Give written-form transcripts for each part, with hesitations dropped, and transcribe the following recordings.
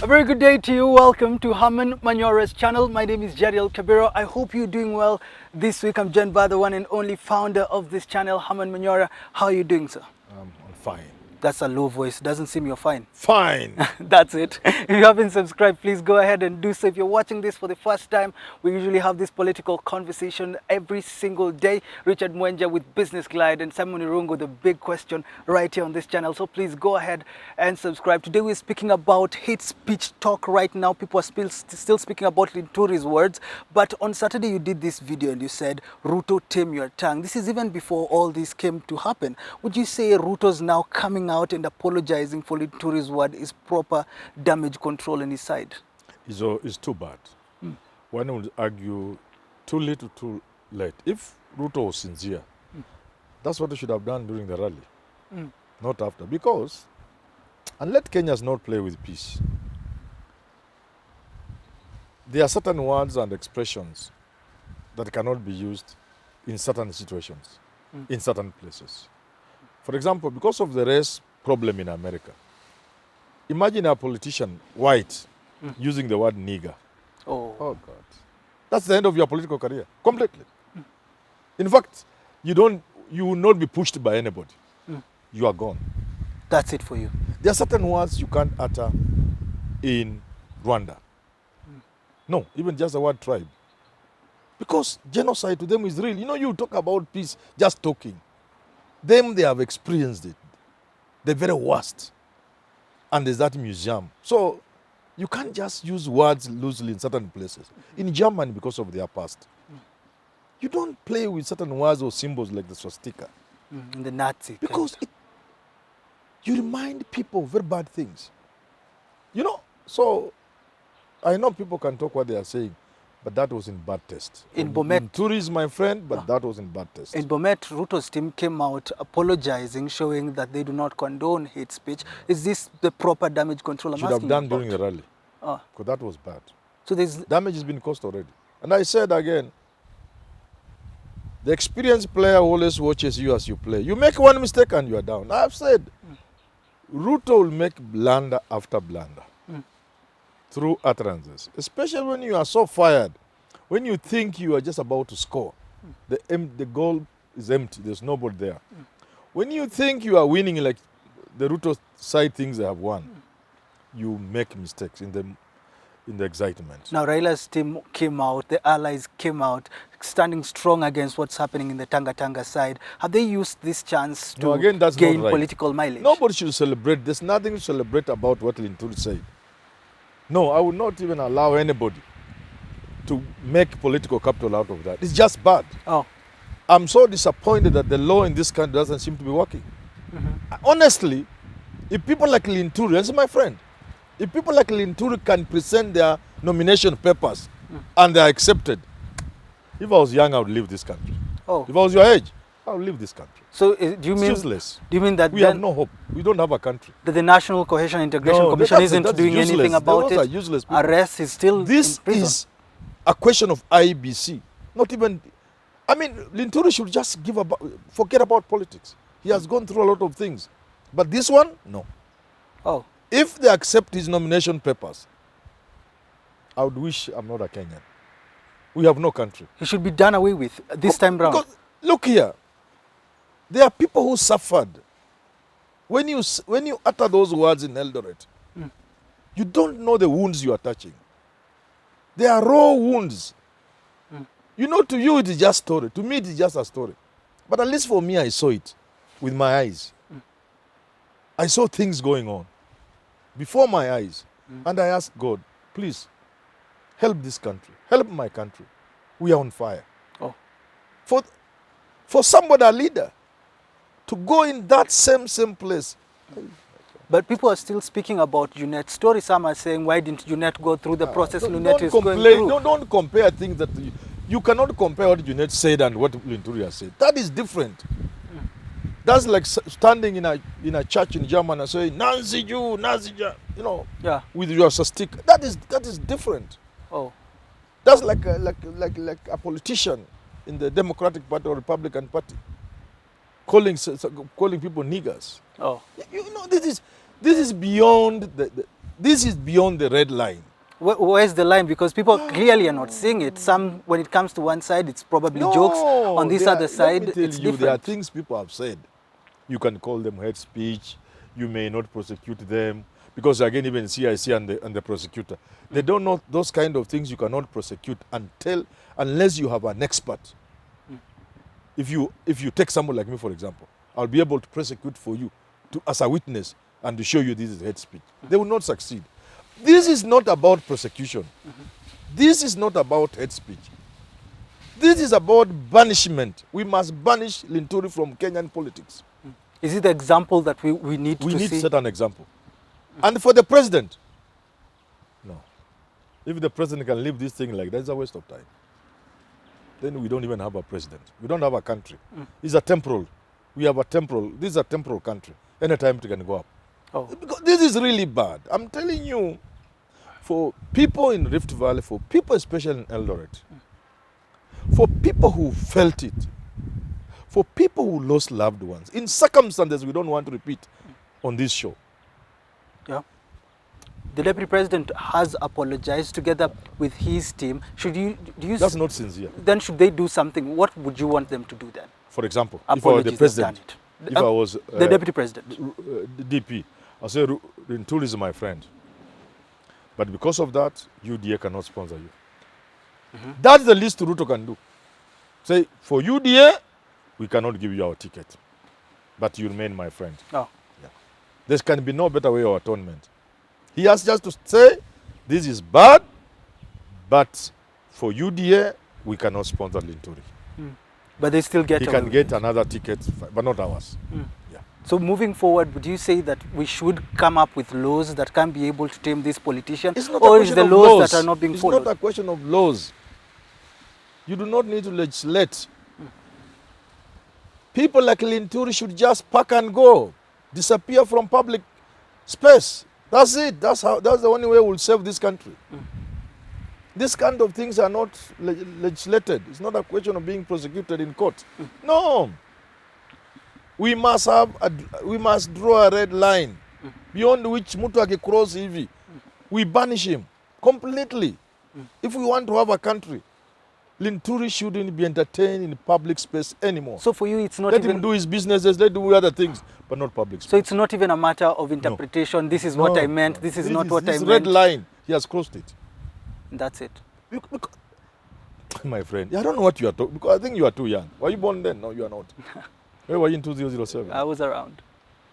A very good day to you. Welcome to Herman Manyora's channel. My name is Jadiel Kabiro. I hope you're doing well this week. I'm joined by the one and only founder of this channel, Herman Manyora. How are you doing, sir? I'm fine. That's a low voice. Doesn't seem you're fine. Fine. That's it. If you haven't subscribed, please go ahead and do so. If you're watching this for the first time, we usually have this political conversation every single day. Richard Mwenja with Business Glide and Simon Irungo, the big question right here on this channel. So please go ahead and subscribe. Today we're speaking about hate speech talk right now. People are still speaking about Linturi's words. But on Saturday you did this video and you said, Ruto, tame your tongue. This is even before all this came to happen. Would you say Ruto's now coming out and apologizing for Linturi's word is proper damage control on his side? It's too bad. One would argue too little, too late. If Ruto was sincere, that's what he should have done during the rally, not after. Because, and let Kenyans not play with peace. There are certain words and expressions that cannot be used in certain situations, in certain places. For example, because of the race problem in America, imagine a politician, white, using the word nigger. Oh God. That's the end of your political career, completely. In fact, you will not be pushed by anybody. You are gone. That's it for you. There are certain words you can't utter in Rwanda. No, even just the word tribe. Because genocide to them is real. You know, you talk about peace, just talking. Them, they have experienced it. The very worst. And there's that museum. So you can't just use words loosely in certain places. In Germany, because of their past, you don't play with certain words or symbols like the swastika. In the Nazi. Because you remind people of very bad things. You know, so I know people can talk what they are saying, but that was in bad taste. In Bomet. Linturi is my friend, but that was in bad taste. In Bomet, Ruto's team came out apologizing, showing that they do not condone hate speech. Is this the proper damage control? Should have done during the rally. Because that was bad. So there's damage has been caused already. And I said again, the experienced player always watches you as you play. You make one mistake and you are down. I've said, Ruto will make blunder after blunder. Through utterances, especially when you are so fired, when you think you are just about to score, the goal is empty, there's nobody there. When you think you are winning, like the Ruto side thinks they have won, you make mistakes in the excitement. Now Raila's team came out, the allies came out, standing strong against what's happening in the Tanga side. Have they used this chance to gain political mileage? Nobody should celebrate. There's nothing to celebrate about what Linturi said. No, I would not even allow anybody to make political capital out of that. It's just bad. I'm so disappointed that the law in this country doesn't seem to be working. Honestly, if people like Linturi, that's my friend, if people like Linturi can present their nomination papers and they are accepted, if I was young, I would leave this country. If I was your age, I would leave this country. So do you mean useless? Do you mean that we have no hope? We don't have a country. That the National Cohesion Integration Commission isn't doing anything about it? Useless arrest is still this in prison. Is a question of IBC. Not even. I mean, Linturi should just forget about politics. He has gone through a lot of things, but this one, no. If they accept his nomination papers, I would wish I'm not a Kenyan. We have no country. He should be done away with this time round. Because, look here. There are people who suffered. When you utter those words in Eldoret, you don't know the wounds you are touching. They are raw wounds. You know, to you it is just story. To me it is just a story. But at least for me, I saw it with my eyes. I saw things going on before my eyes. And I asked God, please, help this country. Help my country. We are on fire. For somebody, a leader, to go in that same place. But people are still speaking about UNET story. Some are saying, why didn't UNET go through the process UNET is going through? Don't compare things that you cannot compare what UNET said and what Linturi has said. That is different. That's like standing in a church in Germany and saying, Nazi Jew, Nazi Jew, you know, with your swastika. That is different. That's like a politician in the Democratic Party or Republican Party calling people niggers. Oh. You know, this is beyond This is beyond the red line. Where's the line? Because people clearly are not seeing it. Some, when it comes to one side, it's probably jokes. On this other side, let me tell it's you, different. there are things people have said. You can call them hate speech. You may not prosecute them. Because again, even CIC and the prosecutor, they don't know those kind of things you cannot prosecute unless you have an expert. If you take someone like me, for example, I'll be able to prosecute for you as a witness and to show you this is hate speech. They will not succeed. This is not about prosecution. This is not about hate speech. This is about banishment. We must banish Linturi from Kenyan politics. Is it the example that we need to see? We need to set an example. And for the president, no. If the president can leave this thing like that, it's a waste of time. Then we don't even have a president. We don't have a country. It's a temporal. We have a temporal. This is a temporal country. Anytime it can go up. Oh. Because this is really bad. I'm telling you, for people in Rift Valley, for people especially in Eldoret, for people who felt it, for people who lost loved ones, in circumstances we don't want to repeat on this show. Yeah. The Deputy President has apologized together with his team. That's not sincere. Then should they do something? What would you want them to do then? For example, Apologies, if I were the president, if I was the Deputy President, the DP, I'll say Rintul is my friend. But because of that, UDA cannot sponsor you. That's the least Ruto can do. Say, for UDA, we cannot give you our ticket. But you remain my friend. Oh. Yeah. There can be no better way of atonement. He has just to say, this is bad, but for UDA, we cannot sponsor Linturi. But they still get He can get another ticket, but not ours. Yeah. So moving forward, would you say that we should come up with laws that can be able to tame this politician? Or is the laws that are not being followed? It's not a question of laws. You do not need to legislate. People like Linturi should just pack and go, disappear from public space. That's it. That's the only way we'll save this country. These kind of things are not legislated. It's not a question of being prosecuted in court. No. We must draw a red line beyond which mtu akicross hivi, we banish him completely. If we want to have a country, Linturi shouldn't be entertained in public space anymore. So for you, it's not let him do his businesses, let him do other things, but not public space. So it's not even a matter of interpretation. No. This is what I meant. This is not what I meant. This red line, he has crossed it. That's it. My friend, I don't know what you are talking, because I think you are too young. Were you born then? No, you are not. Where were you in 2007? I was around.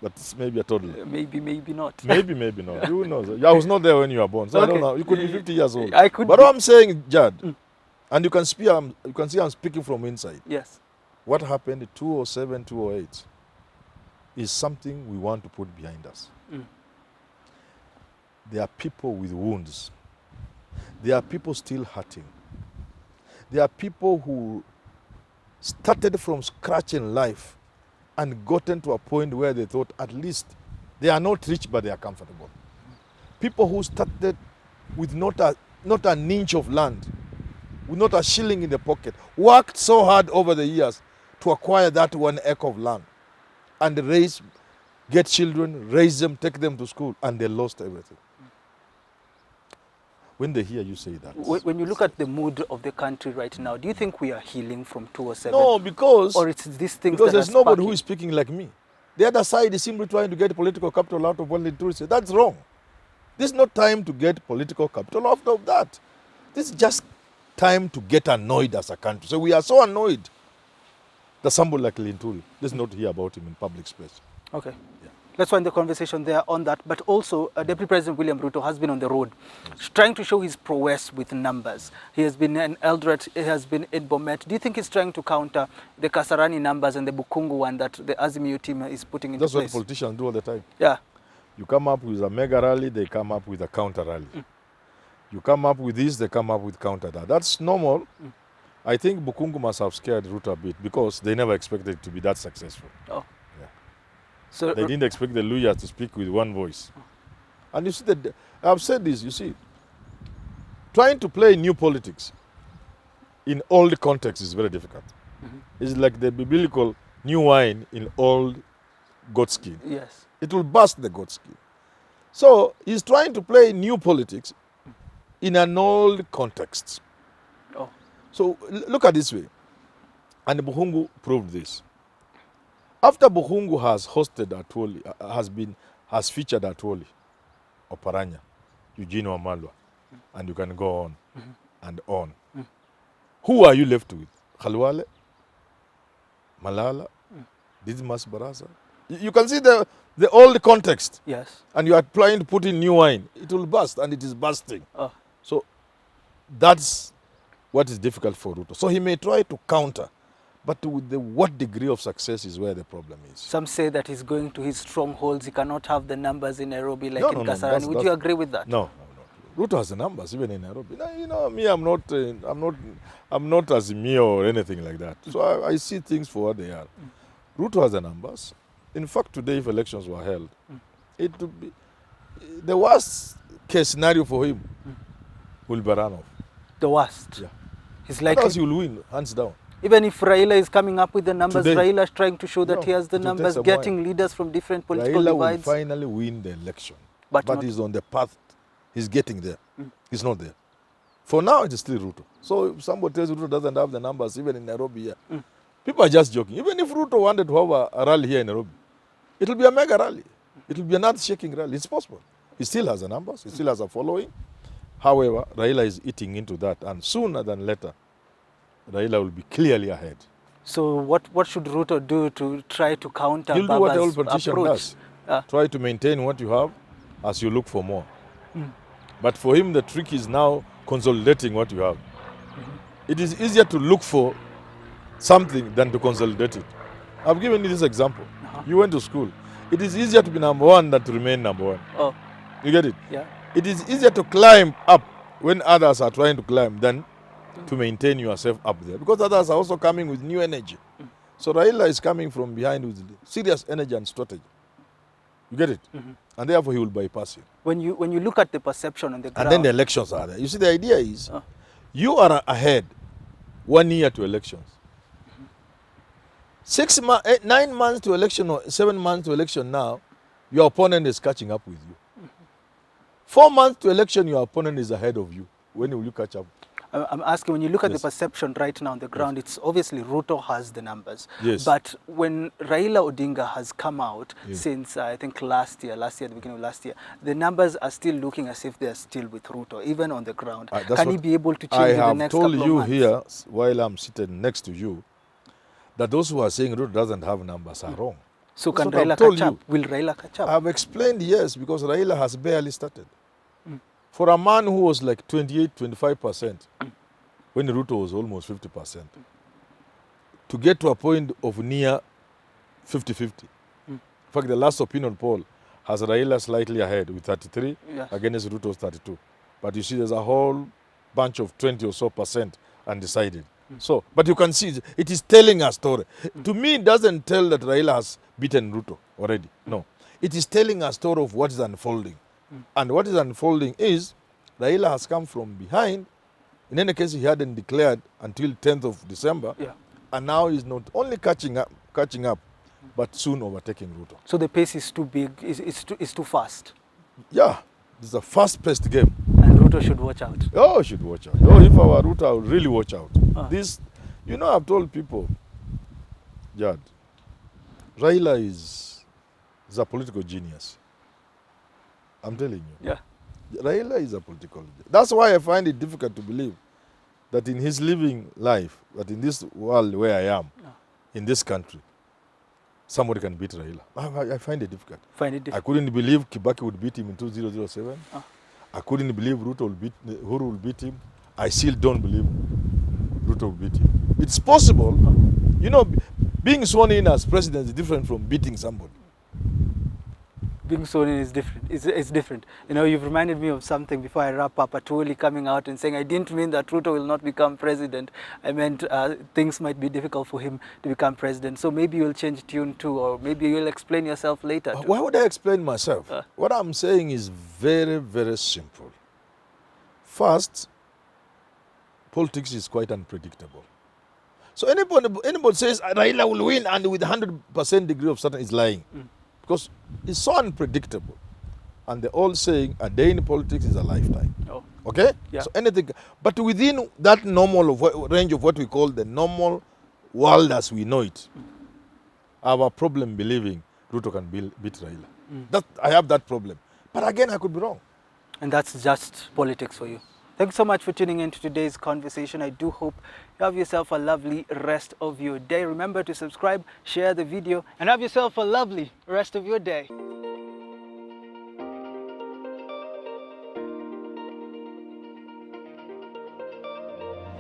But maybe a toddler. Maybe not. Maybe not. Who knows? I was not there when you were born, so okay. I don't know. You could be 50 years old. I could. But what I'm saying, Jad, and you can see I'm speaking from inside. Yes. What happened 2007, 2008 is something we want to put behind us. There are people with wounds. There are people still hurting. There are people who started from scratch in life and gotten to a point where they thought at least they are not rich, but they are comfortable. People who started with not an inch of land, with not a shilling in the pocket, worked so hard over the years to acquire that 1 acre of land and get children, raise them, take them to school, and they lost everything. When they hear you say that. When you look at the mood of the country right now, do you think we are healing from 2007? No, because... Or it's these things because there's nobody who is speaking like me. The other side is simply trying to get political capital out of what Linturi said. That's wrong. This is not time to get political capital out of that. This is just time to get annoyed as a country. So we are so annoyed that somebody like Linturi, let's not hear about him in public space. Okay. Yeah. Let's find the conversation there on that. But also, Deputy President William Ruto has been on the road, trying to show his prowess with numbers. He has been in Eldoret, he has been in Bomet. Do you think he's trying to counter the Kasarani numbers and the Bukungu one that the Azimio team is putting into place? That's what politicians do all the time. Yeah. You come up with a mega rally, they come up with a counter rally. You come up with this, they come up with counter that. That's normal. I think Bukungu must have scared Ruto a bit because they never expected it to be that successful. Oh. So they didn't expect the Luya to speak with one voice. And you see that I've said this, you see, trying to play new politics in old context is very difficult. It's like the biblical new wine in old goat skin. Yes. It will burst the goat skin. So he's trying to play new politics in an old context. Oh. So look at this way. And Buhungu proved this. After Buhungu has hosted Atwoli, has featured Atwoli, Oparanya, Eugene Wamalwa, and you can go on and on. Who are you left with? Khalwale, Malala, Dismas Barasa. You can see the old context. Yes. And you are trying to put in new wine. It will burst, and it is bursting. Oh. So that's what is difficult for Ruto. So he may try to counter, but with what degree of success is where the problem is. Some say that he's going to his strongholds. He cannot have the numbers in Nairobi like in No, Kasarani. Would you agree with that? No. Ruto has the numbers even in Nairobi. You know me, I'm not Azimio or anything like that. So I see things for what they are. Ruto has the numbers. In fact, today, if elections were held, it would be the worst case scenario for him will be run off. The worst. Yeah. He's like Because he will win, hands down. even if Raila is coming up with the numbers, Today, Raila is trying to show that he has the it will take numbers, some getting while. leaders from different political Raila divides. will finally win the election. But But not- he's on the path. He's getting there. He's not there. For now, it is still Ruto. So if somebody tells Ruto doesn't have the numbers, even in Nairobi here, people are just joking. Even if Ruto wanted to have a rally here in Nairobi, it will be a mega rally. It will be an earth-shaking rally. It's possible. He still has the numbers. He still has a following. However, Raila is eating into that. And sooner than later, Raila will be clearly ahead. So what should Ruto do to try to counter He'll do what Baba's all politician approach? does. Try to maintain what you have as you look for more. But for him, the trick is now consolidating what you have. It is easier to look for something than to consolidate it. I've given you this example. You went to school. It is easier to be number one than to remain number one. Oh, You get it? yeah. It is easier to climb up when others are trying to climb than to maintain yourself up there. Because others are also coming with new energy. So Raila is coming from behind with serious energy and strategy. You get it? And therefore he will bypass you. When you look at the perception on the ground, And then the elections are there. You see, the idea is you are ahead 1 year to elections. 9 months to election or 7 months to election now, your opponent is catching up with you. 4 months to election, your opponent is ahead of you. When will you catch up? I'm asking, when you look at Yes. the perception right now on the ground, it's obviously Ruto has the numbers. Yes. But when Raila Odinga has come out Yes. since, I think last year, the beginning of last year, the numbers are still looking as if they're still with Ruto, even on the ground. That's Can he what be able to change I in the have next told couple you of months? here, while I'm sitting next to you, that those who are saying Ruto doesn't have numbers are wrong. So That's can what I've Raila told catch up? you. Will Raila catch up? I've explained yes, because Raila has barely started. For a man who was like 28, 25%, when Ruto was almost 50%, to get to a point of near 50-50. In fact, the last opinion poll has Raila slightly ahead with 33 Yes. against Ruto's 32. But you see, there's a whole bunch of 20 or so percent undecided. So, but you can see it is telling a story. To me, it doesn't tell that Raila has beaten Ruto already. No. It is telling a story of what is unfolding. And what is unfolding is Raila has come from behind. In any case, he hadn't declared until 10th of December. Yeah. And now he's not only catching up, but soon overtaking Ruto. So the pace is too big, is too fast. Yeah, it's a fast-paced game. And Ruto should watch out. Oh, you should watch out. Oh, if I were Ruto, I would really watch out. This, I've told people, Jad, Raila is a political genius. I'm telling you. Yeah. Raila is a political genius. That's why I find it difficult to believe that in his living life, that in this world where I am, in this country, somebody can beat Raila. I find it difficult. Find it I difficult. couldn't believe Kibaki would beat him in 2007. I couldn't believe Ruto will beat him. I still don't believe Ruto will beat him. It's possible. Being sworn in as president is different from beating somebody. Being sworn in is different. It's different. You've reminded me of something before I wrap up. Atwoli coming out and saying, I didn't mean that Ruto will not become president. I meant things might be difficult for him to become president. So maybe you'll change tune too, or maybe you'll explain yourself later. Too. Why would I explain myself? What I'm saying is very, very simple. First, politics is quite unpredictable. So anybody says Raila will win and with 100% degree of certainty is lying. Because it's so unpredictable. And the old saying, a day in politics is a lifetime. Oh. Okay? Yeah. So anything, but within that normal range of what we call the normal world as we know it, our problem believing Ruto can beat Raila. That, I have that problem. But again, I could be wrong. And that's just politics for you. Thanks so much for tuning in to today's conversation. I do hope you have yourself a lovely rest of your day. Remember to subscribe, share the video, and have yourself a lovely rest of your day.